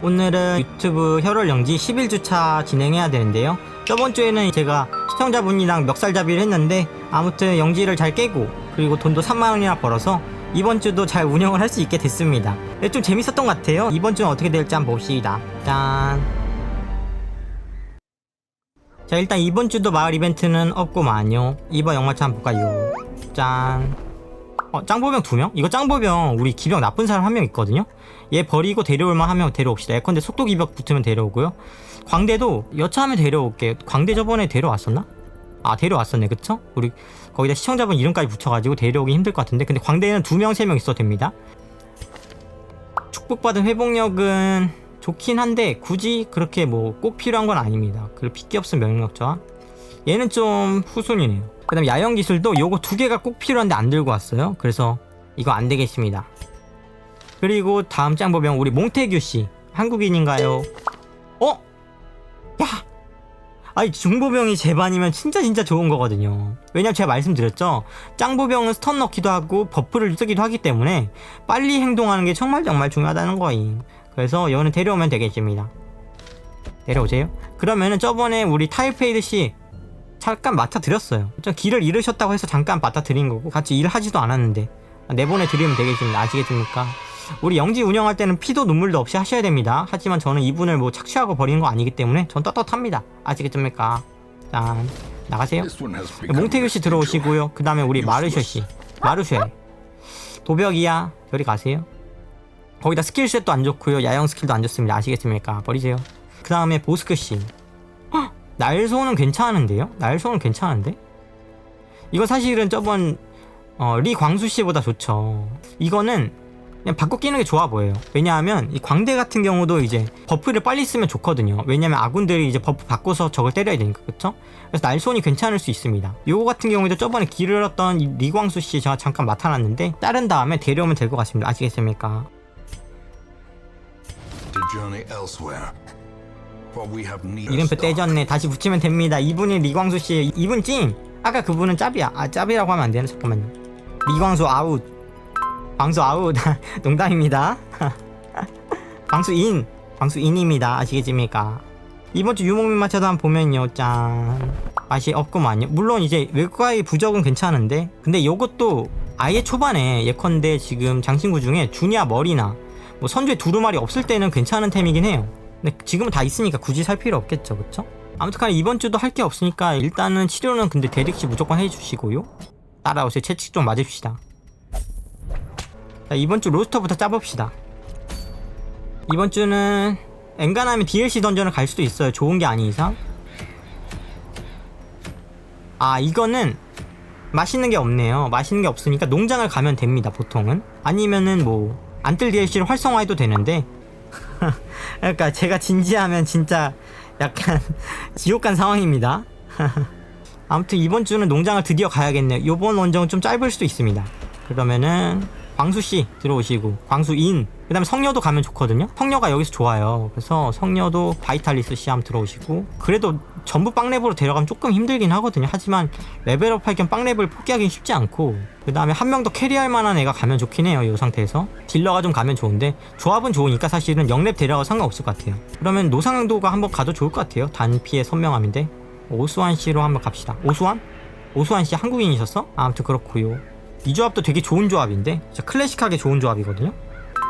오늘은 유튜브 혈월 영지 11주차 진행해야 되는데요. 저번 주에는 제가 시청자분이랑 멱살잡이를 했는데 아무튼 영지를 잘 깨고 그리고 돈도 3만원이나 벌어서 이번 주도 잘 운영을 할 수 있게 됐습니다. 좀 재밌었던 것 같아요. 이번 주는 어떻게 될지 한번 봅시다. 짠. 자, 일단 이번 주도 마을 이벤트는 없고만요. 이번 영마차 한번 볼까요? 짠. 짱보병 2명? 이거 짱보병 우리 기병 나쁜 사람 1명 있거든요? 얘 버리고 데려올만 하면 데려옵시다. 예컨대 속도 기병 붙으면 데려오고요. 광대도 여차하면 데려올게요. 광대 저번에 데려왔었나? 아, 데려왔었네. 그쵸? 우리 거기다 시청자분 이름까지 붙여가지고 데려오기 힘들 것 같은데, 근데 광대는 2명 3명 있어도 됩니다. 축복받은 회복력은 좋긴 한데 굳이 그렇게 뭐 꼭 필요한 건 아닙니다. 그리고 핏기 없음 명령 저하, 얘는 좀 후순이네요. 그 다음에 야영 기술도 요거 2개가 꼭 필요한데 안 들고 왔어요. 그래서 이거 안 되겠습니다. 그리고 다음 짱보병 우리 몽태규씨 한국인인가요? 야! 아니, 중보병이 제 반이면 진짜 좋은 거거든요. 왜냐면 제가 말씀드렸죠, 짱보병은 스턴 넣기도 하고 버프를 쓰기도 하기 때문에 빨리 행동하는 게 정말 중요하다는 거임. 그래서 얘는 데려오면 되겠습니다. 데려오세요. 그러면은 저번에 우리 타이페이드씨 잠깐 맡아드렸어요. 길을 잃으셨다고 해서 잠깐 맡아드린 거고 같이 일하지도 않았는데 내보내드리면 되겠습니다. 아시겠습니까? 우리 영지 운영할 때는 피도 눈물도 없이 하셔야 됩니다. 하지만 저는 이분을 뭐 착취하고 버리는 거 아니기 때문에 전 떳떳합니다. 아시겠습니까? 짠. 나가세요. 몽태규씨 들어오시고요. 그 다음에 우리 마르셔씨, 마르쉐 도벽이야, 저리 가세요. 거기다 스킬셋도 안 좋고요, 야영 스킬도 안 좋습니다. 아시겠습니까? 버리세요. 그 다음에 보스크씨, 날소는 괜찮은데요? 날소는 괜찮은데? 이거 사실은 저번 리광수씨보다 좋죠. 이거는 그냥 바꿔 끼는 게 좋아 보여요. 왜냐하면 이 광대 같은 경우도 이제 버프를 빨리 쓰면 좋거든요. 왜냐면 아군들이 이제 버프 바꿔서 적을 때려야 되니까. 그쵸? 그래서 날손이 괜찮을 수 있습니다. 요거 같은 경우에도 저번에 길을 잃었던 이 리광수씨 제가 잠깐 맡아놨는데 자른 다음에 데려오면 될 것 같습니다. 아시겠습니까? 이름표 떼졌네. 다시 붙이면 됩니다. 이분이 리광수씨. 이분 찡! 아까 그분은 짭이야. 아, 짭이라고 하면 안 되나? 잠깐만요. 리광수 아웃. 광수 아웃. 농담입니다. 광수인입니다. 아시겠습니까? 이번 주 유목민 마차도 한번 보면요, 짠, 맛이 없구만요. 물론 이제 외과의 부적은 괜찮은데, 근데 요것도 아예 초반에 예컨대 지금 장신구 중에 주니아 머리나 뭐 선주의 두루마리 없을 때는 괜찮은 템이긴 해요. 근데 지금은 다 있으니까 굳이 살 필요 없겠죠. 그쵸? 아무튼 이번 주도 할 게 없으니까 일단은 치료는 근데 대릭씨 무조건 해주시고요. 따라오세요. 채찍 좀 맞읍시다. 자, 이번 주 로스터부터 짜봅시다. 이번 주는 엔간하면 DLC 던전을 갈 수도 있어요. 좋은 게 아닌 이상. 아, 이거는 맛있는 게 없네요. 맛있는 게 없으니까 농장을 가면 됩니다. 보통은. 아니면은 뭐 안뜰 DLC를 활성화해도 되는데 그러니까 제가 진지하면 진짜 약간 지옥간 상황입니다. 아무튼 이번 주는 농장을 드디어 가야겠네요. 요번 원정은 좀 짧을 수도 있습니다. 그러면은 광수씨 들어오시고, 광수인, 그 다음에 성녀도 가면 좋거든요. 성녀가 여기서 좋아요. 그래서 성녀도 바이탈리스씨 한번 들어오시고, 그래도 전부 빵랩으로 데려가면 조금 힘들긴 하거든요. 하지만 레벨업 할 겸 빵랩을 포기하기는 쉽지 않고, 그 다음에 한 명 더 캐리할 만한 애가 가면 좋긴 해요. 이 상태에서 딜러가 좀 가면 좋은데 조합은 좋으니까 사실은 0렙 데려가도 상관없을 것 같아요. 그러면 노상도가 한번 가도 좋을 것 같아요. 단피의 선명함인데 오수환씨로 한번 갑시다. 오수환씨 한국인이셨어? 아무튼 그렇고요. 이 조합도 되게 좋은 조합인데, 진짜 클래식하게 좋은 조합이거든요.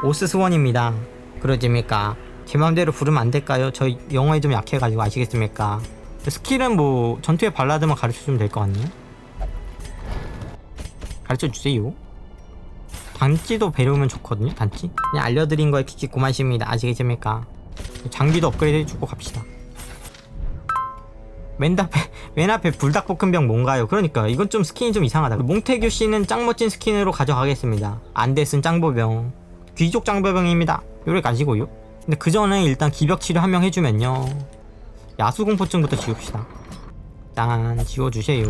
오스스원입니다. 그러집니까? 제 맘대로 부르면 안 될까요? 저 영어에 좀 약해가지고. 아시겠습니까? 스킬은 뭐 전투의 발라드만 가르쳐주면 될 것 같네요. 가르쳐주세요. 단찌도 배려오면 좋거든요. 단찌 그냥 알려드린 거에 키키 고만십니다. 아시겠습니까? 장비도 업그레이드 해주고 갑시다. 맨 앞에 불닭볶음병 뭔가요? 그러니까 이건 좀 스킨이 좀 이상하다. 몽태규 씨는 짱 멋진 스킨으로 가져가겠습니다. 안데슨 짱보병, 귀족 짱보병입니다. 요래 가지고요. 근데 그 전에 일단 기벽 치료 한 명 해주면요, 야수공포증부터 지웁시다. 짠, 지워주세요.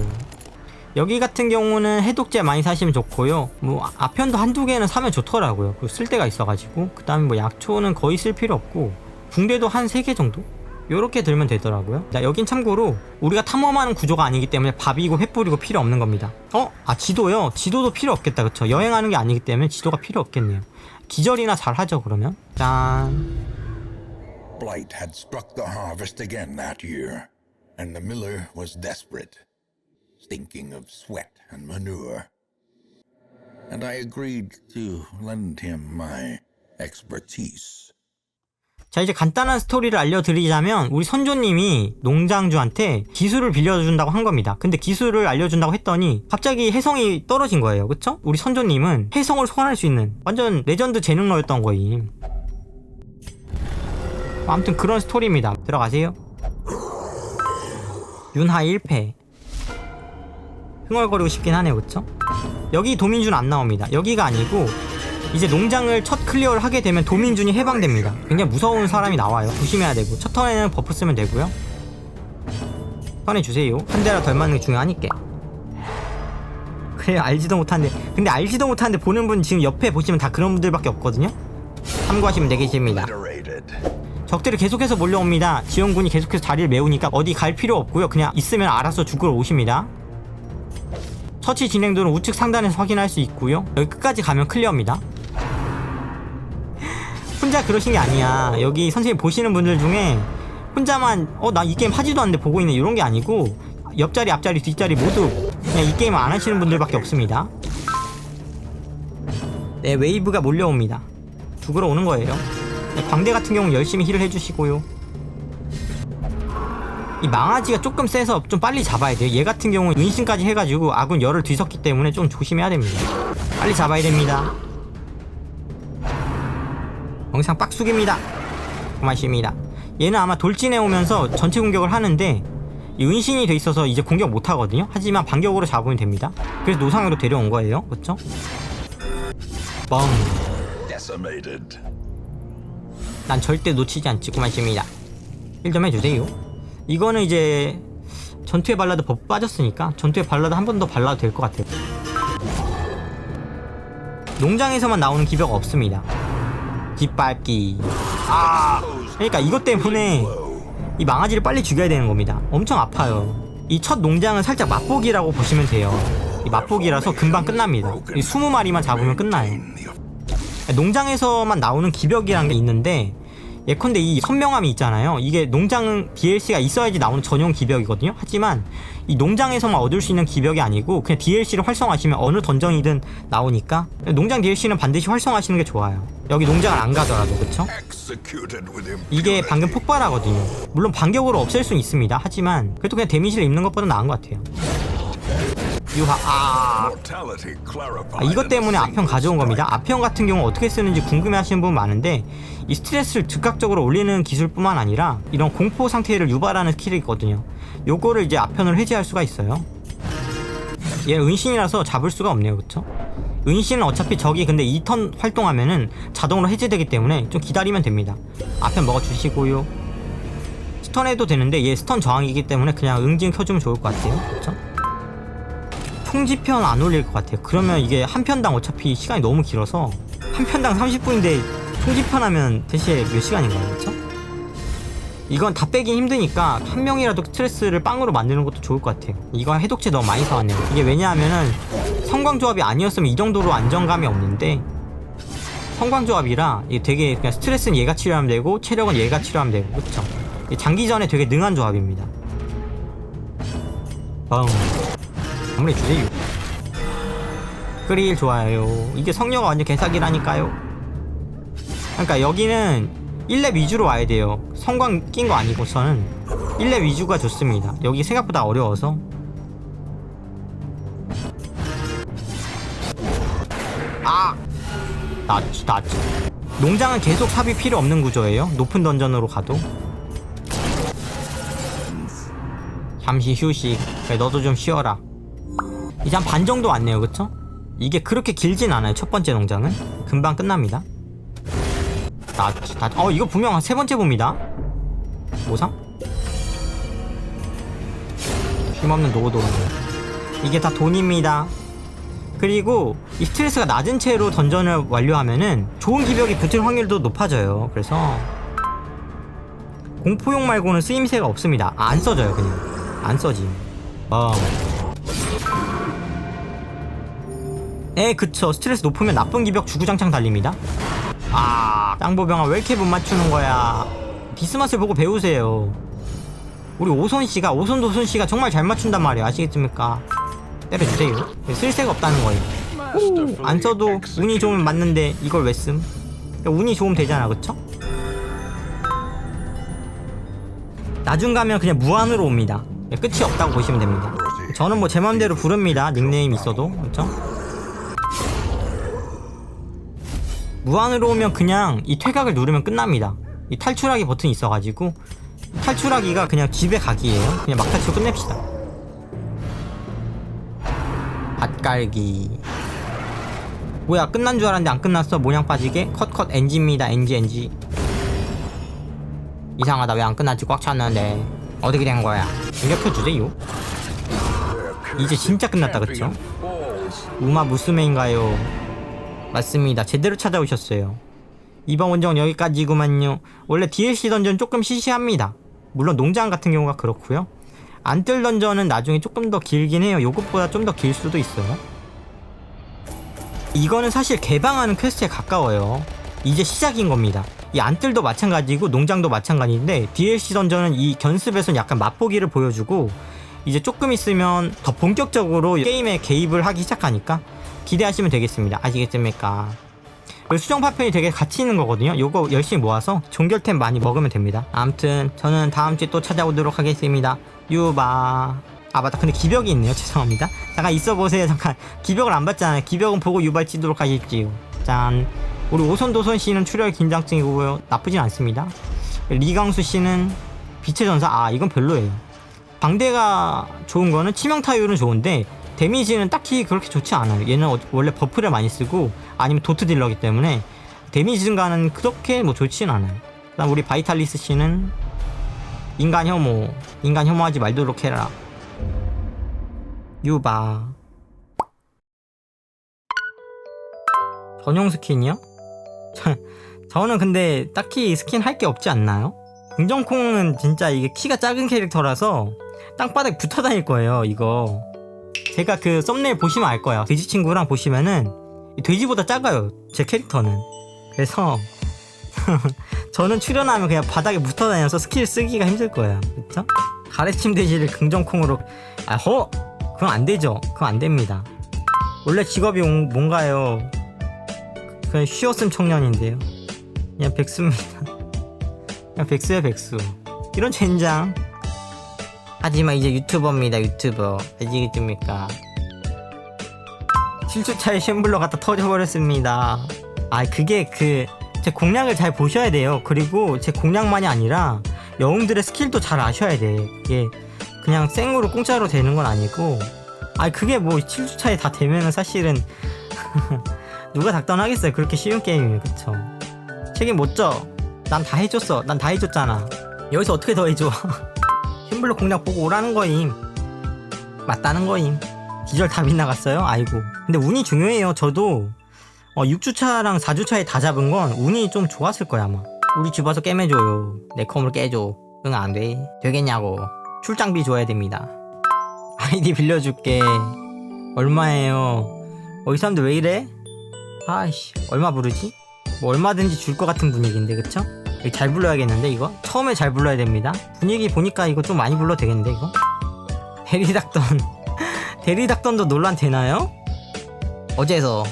여기 같은 경우는 해독제 많이 사시면 좋고요. 뭐 아편도 한두 개는 사면 좋더라고요. 쓸 때가 있어가지고. 그 다음에 뭐 약초는 거의 쓸 필요 없고, 붕대도 한 3개 정도? 요렇게 들면 되더라고요. 자, 여긴 참고로 우리가 탐험하는 구조가 아니기 때문에 밥이고 횃불이고 필요 없는 겁니다. 아, 지도요? 지도도 필요 없겠다. 그쵸? 여행하는 게 아니기 때문에 지도가 필요 없겠네요. 기절이나 잘 하죠. 그러면 짠. blight had struck the harvest again that year, and the miller was desperate, stinking of sweat and manure. And I agreed to lend him my expertise. 자, 이제 간단한 스토리를 알려드리자면 우리 선조님이 농장주한테 기술을 빌려준다고 한 겁니다. 근데 기술을 알려준다고 했더니 갑자기 혜성이 떨어진 거예요. 그쵸? 우리 선조님은 혜성을 소환할 수 있는 완전 레전드 재능러였던 거임. 아무튼 그런 스토리입니다. 들어가세요. 윤하 1패. 흥얼거리고 싶긴 하네요. 그쵸? 여기 도민준 안 나옵니다. 여기가 아니고 이제 농장을 첫 클리어를 하게 되면 도민준이 해방됩니다. 굉장히 무서운 사람이 나와요. 조심해야 되고 첫 턴에는 버프 쓰면 되고요. 턴에 주세요. 한 대라 덜 맞는 게 중요하니까. 그래, 알지도 못하는데. 근데 알지도 못하는데 보는 분 지금 옆에 보시면 다 그런 분들밖에 없거든요. 참고하시면 되겠습니다. 적들이 계속해서 몰려옵니다. 지원군이 계속해서 자리를 메우니까 어디 갈 필요 없고요. 그냥 있으면 알아서 죽으러 오십니다. 처치 진행도는 우측 상단에서 확인할 수 있고요. 여기 끝까지 가면 클리어입니다. 혼자 그러신 게 아니야. 여기 선생님 보시는 분들 중에 혼자만 나 이 게임 하지도 않는데 보고 있네 이런 게 아니고 옆자리 앞자리 뒷자리 모두 그냥 이 게임을 안 하시는 분들밖에 없습니다. 네, 웨이브가 몰려옵니다. 죽으러 오는 거예요. 네, 광대 같은 경우는 열심히 힐을 해주시고요. 이 망아지가 조금 세서 좀 빨리 잡아야 돼요. 얘 같은 경우는 은신까지 해가지고 아군 열을 뒤섞기 때문에 좀 조심해야 됩니다. 빨리 잡아야 됩니다. 영상 빡숙입니다. 고맙습니다. 얘는 아마 돌진해 오면서 전체 공격을 하는데 이 은신이 돼 있어서 이제 공격 못 하거든요. 하지만 반격으로 잡으면 됩니다. 그래서 노상으로 데려온 거예요. 그렇죠? 뻥. 난 절대 놓치지 않지. 고맙습니다. 1점 해주세요. 이거는 이제 전투의 발라드 버프 빠졌으니까 전투의 발라드 한 번 더 발라도 될 것 같아요. 농장에서만 나오는 기벽 없습니다. 깃밟기. 그러니까 이것 때문에 이 망아지를 빨리 죽여야 되는 겁니다. 엄청 아파요. 이 첫 농장은 살짝 맛보기라고 보시면 돼요. 이 맛보기라서 금방 끝납니다. 이 20마리만 잡으면 끝나요. 농장에서만 나오는 기벽이라는 게 있는데 예컨대 이 선명함이 있잖아요. 이게 농장 DLC가 있어야지 나오는 전용 기벽이거든요. 하지만 이 농장에서만 얻을 수 있는 기벽이 아니고 그냥 DLC를 활성화하시면 어느 던전이든 나오니까 농장 DLC는 반드시 활성화하시는 게 좋아요. 여기 농장을 안 가더라도. 그쵸? 이게 방금 폭발하거든요. 물론 반격으로 없앨 수는 있습니다. 하지만 그래도 그냥 데미지를 입는 것보다 나은 것 같아요. 이것 때문에 아평 가져온 겁니다. 아평 같은 경우 어떻게 쓰는지 궁금해 하시는 분 많은데 이 스트레스를 즉각적으로 올리는 기술뿐만 아니라 이런 공포 상태를 유발하는 스킬이 있거든요. 요거를 이제 아평으로 해제할 수가 있어요. 얘 은신이라서 잡을 수가 없네요. 그쵸? 은신은 어차피 적이 근데 2턴 활동하면은 자동으로 해제되기 때문에 좀 기다리면 됩니다. 아평 먹어주시고요. 스턴해도 되는데 얘 스턴 저항이기 때문에 그냥 응징 켜주면 좋을 것 같아요. 그쵸? 총지편 안 올릴 것 같아요. 그러면 이게 한 편당 어차피 시간이 너무 길어서 한 편당 30분인데 총지편 하면 대체 몇 시간인가요? 그쵸? 이건 다 빼긴 힘드니까 한 명이라도 스트레스를 빵으로 만드는 것도 좋을 것 같아요. 이거 해독제 너무 많이 사왔네요. 이게 왜냐하면은 성광조합이 아니었으면 이 정도로 안정감이 없는데 성광조합이라 이게 되게 그냥 스트레스는 얘가 치료하면 되고 체력은 얘가 치료하면 되고. 그쵸? 장기전에 되게 능한 조합입니다. 아무리 주세요. 그릴 좋아요. 이게 성녀가 완전 개사기라니까요. 그러니까 여기는 1렙 위주로 와야 돼요. 성광 낀 거 아니고서는 1렙 위주가 좋습니다. 여기 생각보다 어려워서. 나치. 농장은 계속 삽이 필요 없는 구조예요. 높은 던전으로 가도. 잠시 휴식. 그래, 너도 좀 쉬어라. 이제 한 반 정도 왔네요. 그쵸? 이게 그렇게 길진 않아요. 첫 번째 농장은 금방 끝납니다. 이거 분명 한 세 번째 봅니다. 모상? 힘없는 노고도 이게 다 돈입니다. 그리고 이 스트레스가 낮은 채로 던전을 완료하면은 좋은 기벽이 붙을 확률도 높아져요. 그래서 공포용 말고는 쓰임새가 없습니다. 안 써져요. 그냥 안 써지. 그쵸. 스트레스 높으면 나쁜 기벽 주구장창 달립니다. 짱보병아 왜 이렇게 못 맞추는 거야. 비스맛을 보고 배우세요. 우리 오손씨가 오손도손씨가 정말 잘 맞춘단 말이에요. 아시겠습니까? 때려주세요. 쓸 새가 없다는 거예요. 오, 안 써도 운이 좋으면 맞는데 이걸 왜 씀? 운이 좋으면 되잖아, 그쵸? 나중 가면 그냥 무한으로 옵니다. 끝이 없다고 보시면 됩니다. 저는 뭐 제 맘대로 부릅니다. 닉네임 있어도, 그쵸? 무한으로 오면 그냥 이 퇴각을 누르면 끝납니다. 이 탈출하기 버튼이 있어가지고 탈출하기가 그냥 집에 가기예요. 그냥 막탈출 끝냅시다. 밭갈기. 뭐야, 끝난 줄 알았는데 안 끝났어. 모양 빠지게. 컷 NG입니다. NG. 이상하다. 왜 안 끝났지? 꽉 찼는데 어떻게 된 거야? 공격해주세요. 이제 진짜 끝났다, 그쵸? 우마 무스메인가요? 맞습니다. 제대로 찾아오셨어요. 이번 원정은 여기까지구만요. 원래 DLC 던전 조금 시시합니다. 물론 농장 같은 경우가 그렇고요. 안뜰 던전은 나중에 조금 더 길긴 해요. 요것보다 좀 더 길 수도 있어요. 이거는 사실 개방하는 퀘스트에 가까워요. 이제 시작인 겁니다. 이 안뜰도 마찬가지고 농장도 마찬가지인데 DLC 던전은 이 견습에선 약간 맛보기를 보여주고 이제 조금 있으면 더 본격적으로 게임에 개입을 하기 시작하니까 기대하시면 되겠습니다. 아시겠습니까? 수정 파편이 되게 가치 있는 거거든요. 요거 열심히 모아서 종결템 많이 먹으면 됩니다. 아무튼 저는 다음주에 또 찾아오도록 하겠습니다. 유바. 아 맞다, 근데 기벽이 있네요. 죄송합니다. 잠깐 있어보세요. 잠깐 기벽을 안 받잖아요. 기벽은 보고 유발치도록 하십시오. 짠. 우리 오손도손씨는 출혈 긴장증이고요. 나쁘진 않습니다. 리강수씨는 빛의 전사. 아 이건 별로예요. 방대가 좋은 거는 치명타율은 좋은데 데미지는 딱히 그렇게 좋지 않아요. 얘는 원래 버프를 많이 쓰고 아니면 도트 딜러기 때문에 데미지 증가는 그렇게 뭐 좋진 않아요. 그다음 우리 바이탈리스 씨는 인간 혐오. 인간 혐오하지 말도록 해라. 유바. 전용 스킨이요? 저는 근데 딱히 스킨 할 게 없지 않나요? 긍정콩은 진짜 이게 키가 작은 캐릭터라서 땅바닥에 붙어 다닐 거예요. 이거 제가 그 썸네일 보시면 알 거예요. 돼지 친구랑 보시면은 돼지보다 작아요. 제 캐릭터는. 그래서 저는 출연하면 그냥 바닥에 붙어 다녀서 스킬 쓰기가 힘들 거예요. 그쵸? 가래침 돼지를 긍정콩으로 그건 안 되죠. 그건 안 됩니다. 원래 직업이 뭔가요? 그냥 쉬었음 청년인데요. 그냥 백수입니다. 그냥 백수야 백수. 이런 젠장. 하지만 이제 유튜버입니다. 유튜버. 아시겠습니까? 7주차에 쉔블러 갖다 터져버렸습니다. 아 그게 제 공략을 잘 보셔야 돼요. 그리고 제 공략만이 아니라 영웅들의 스킬도 잘 아셔야 돼. 이게 그냥 생으로 공짜로 되는 건 아니고 그게 뭐 7주차에 다 되면은 사실은 누가 닥달하겠어요. 그렇게 쉬운 게임이면. 그쵸? 책임 못 져. 난 다 해줬어. 난 다 해줬잖아. 여기서 어떻게 더 해줘. 쉔블러 공략 보고 오라는 거임. 맞다는 거임. 기절 다 빗나갔어요? 아이고. 근데 운이 중요해요. 저도 6주차랑 4주차에 다 잡은 건 운이 좀 좋았을 거야 아마. 우리 집 와서 깨매줘요. 내 컴을 깨줘. 응 안돼. 되겠냐고. 출장비 줘야 됩니다. 아이디 빌려줄게. 얼마예요? 이 사람들 왜 이래? 아이씨 얼마 부르지? 뭐 얼마든지 줄 것 같은 분위기인데 그쵸? 잘 불러야겠는데 이거? 처음에 잘 불러야 됩니다. 분위기 보니까 이거 좀 많이 불러도 되겠는데 이거? 대리닭던 대리닭던도 논란 되나요? 어제서